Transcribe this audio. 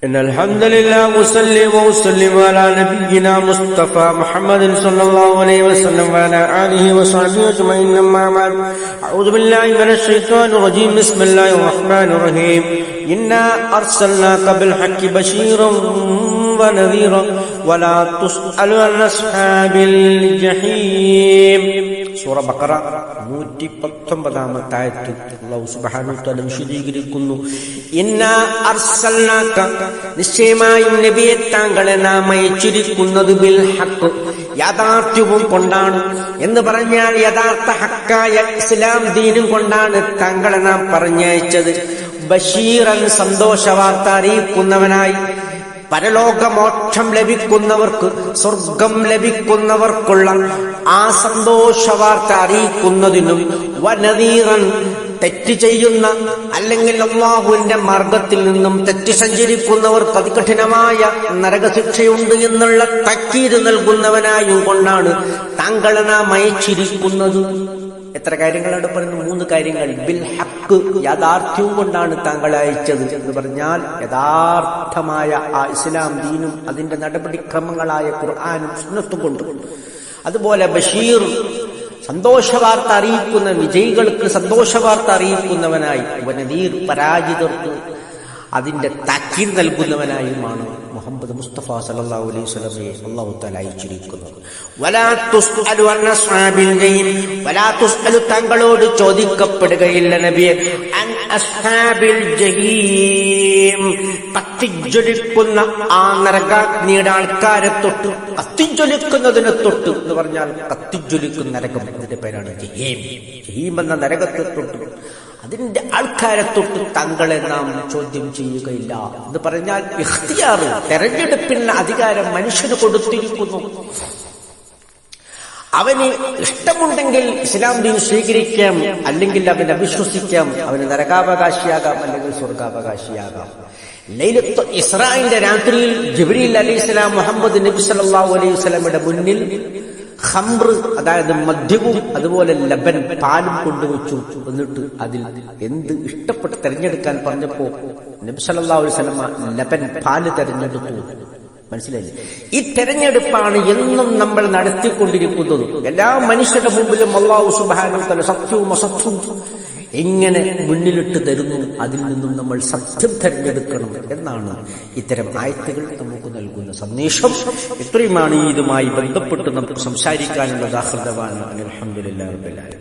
إن الحمد لله وصلي وسلم على نبينا مصطفى محمد صلى الله عليه وسلم وعلى آله وصحبه أجمعين. أما بعد أعوذ بالله من الشيطان الرجيم. بسم الله الرحمن الرحيم. إنا أرسلناك بالحق بشيرا ونذيرا ولا تسأل عن أصحاب الجحيم. സൂറ ബഖറ 119 ആയത്ത് അല്ലാഹു സുബ്ഹാനഹു വ തആല വിശദീകരിക്കുന്നു. ഇന്നാ അർസൽനാക, നിശ്ചയമായും നബിയെ താങ്കളെ നാം അയച്ചിരിക്കുന്നത് ബിൽ ഹഖ്, യാഥാർത്ഥ്യവും കൊണ്ടാണ്. എന്ന് പറഞ്ഞാൽ യഥാർത്ഥ ഹക്കായ ഇസ്ലാം ദീനും കൊണ്ടാണ് താങ്കളെ നാം പറഞ്ഞയച്ചത്. ബഷീറൻ, സന്തോഷവാർത്ത അറിയിക്കുന്നവനായി, പരലോകമോക്ഷം ലഭിക്കുന്നവർക്ക്, സ്വർഗം ലഭിക്കുന്നവർക്കുള്ള ആ സന്തോഷവാർത്ത അറിയിക്കുന്നതിനും, വനദീറൻ, തെറ്റ് ചെയ്യുന്ന അല്ലെങ്കിൽ അല്ലാഹുവിന്റെ മാർഗത്തിൽ നിന്നും തെറ്റ് സഞ്ചരിക്കുന്നവർക്ക് അതികഠിനമായ നരകശിക്ഷയുണ്ട് എന്നുള്ള തക്കീത് നൽകുന്നവനായും കൊണ്ടാണ് താങ്കളെ നാം അയച്ചിരിക്കുന്നത്. എത്ര കാര്യങ്ങളാണ് പറയുന്നത്? 3 കാര്യങ്ങൾ. ബിൽ ഹക്ക്, യാഥാർത്ഥ്യവും കൊണ്ടാണ് താങ്കളെ അയച്ചത് എന്ന് പറഞ്ഞാൽ യഥാർത്ഥമായ ആ ഇസ്ലാം ദീനും അതിന്റെ നടപടിക്രമങ്ങളായ ഖുർആനും സുന്നത്തും കൊണ്ട്. അതുപോലെ ബഷീർ, സന്തോഷവാർത്ത അറിയിക്കുന്ന, വിജയികൾക്ക് സന്തോഷവാർത്ത അറിയിക്കുന്നവനായി, വനദീർ, പരാജിതർക്ക് അതിന്റെ താക്കീത് നൽകുന്നവനായുമാണ് മുഹമ്മദ് മുസ്തഫ സല്ലല്ലാഹു അലൈഹി വസല്ലമയെ അല്ലാഹു തആല അയച്ചിരിക്കുന്നത്. വലാ തുസ്അലു അൻ അസ്ഹാബിൽ ജഹീം, വലാ തുസ്അലു, തങ്ങളോട് ചോദിക്കപ്പെടുകയില്ല നബിയെ, അൻ അസ്ഹാബിൽ ജഹീം, കത്തിജ്വലിക്കുന്ന ആ നരകാഗ്നിയുടെ ആൾക്കാരെ തൊട്ട്, കത്തിജ്വലിക്കുന്നതിനെ തൊട്ട് എന്ന് പറഞ്ഞാൽ കത്തിജ്വലിക്കുന്ന നരകം, അതിന്റെ പേരാണ് ജഹീം. ജഹീം എന്ന നരകത്തെ തൊട്ട്, അതിന്റെ ആൾക്കാരെ തൊട്ട് താങ്കളെ നാം ചോദ്യം ചെയ്യുകയില്ല എന്ന് പറഞ്ഞാൽ ഇഖ്തിയാർ, തെരഞ്ഞെടുപ്പിന് അധികാരം മനുഷ്യന് കൊടുത്തിരിക്കുന്നു. അവന് ഇഷ്ടമുണ്ടെങ്കിൽ ഇസ്ലാം ദീൻ സ്വീകരിക്കാം, അല്ലെങ്കിൽ അവന് അവിശ്വസിക്കാം. അവന് നരകാവകാശിയാകാം, അല്ലെങ്കിൽ സ്വർഗാവകാശിയാകാം. ലൈലത്തുൽ ഇസ്രാഇന്റെ രാത്രിയിൽ ജിബ്രീൽ അലൈഹിസ്സലാം മുഹമ്മദ് നബി സല്ലല്ലാഹു അലൈഹി വസല്ലമയുടെ മുന്നിൽ ഖംർ, അതായത് മദ്യവും അതുപോലെ ലബൻ, പാലും കൊണ്ടുവച്ചു. എന്നിട്ട് അതിൽ എന്ത് ഇഷ്ടപ്പെട്ട് തെരഞ്ഞെടുക്കാൻ പറഞ്ഞപ്പോ നബി സല്ലല്ലാഹു അലൈഹി വസല്ലമ ലബൻ, പാല് തെരഞ്ഞെടുത്തു. മനസ്സിലായില്ലേ? ഈ തെരഞ്ഞെടുപ്പാണ് എന്നും നമ്മൾ നടത്തിക്കൊണ്ടിരിക്കുന്നത്. എല്ലാ മനുഷ്യരുടെ മുമ്പിലും അല്ലാഹു സുബ്ഹാനഹു വ തആല സത്യവും അസത്യവും എങ്ങനെ മുന്നിലിട്ട് തരുന്നു, അതിൽ നിന്നും നമ്മൾ സത്യം തെരഞ്ഞെടുക്കണം എന്നാണ് ഇത്തരം ആയത്തുകൾ നമുക്ക് നൽകുന്ന സന്ദേശം. ഇത്രയുമാണ് ഇതുമായി ബന്ധപ്പെട്ട് നമുക്ക് സംസാരിക്കാനുള്ള. അൽഹംദുലില്ലാഹി റബ്ബിൽ ആലമീൻ.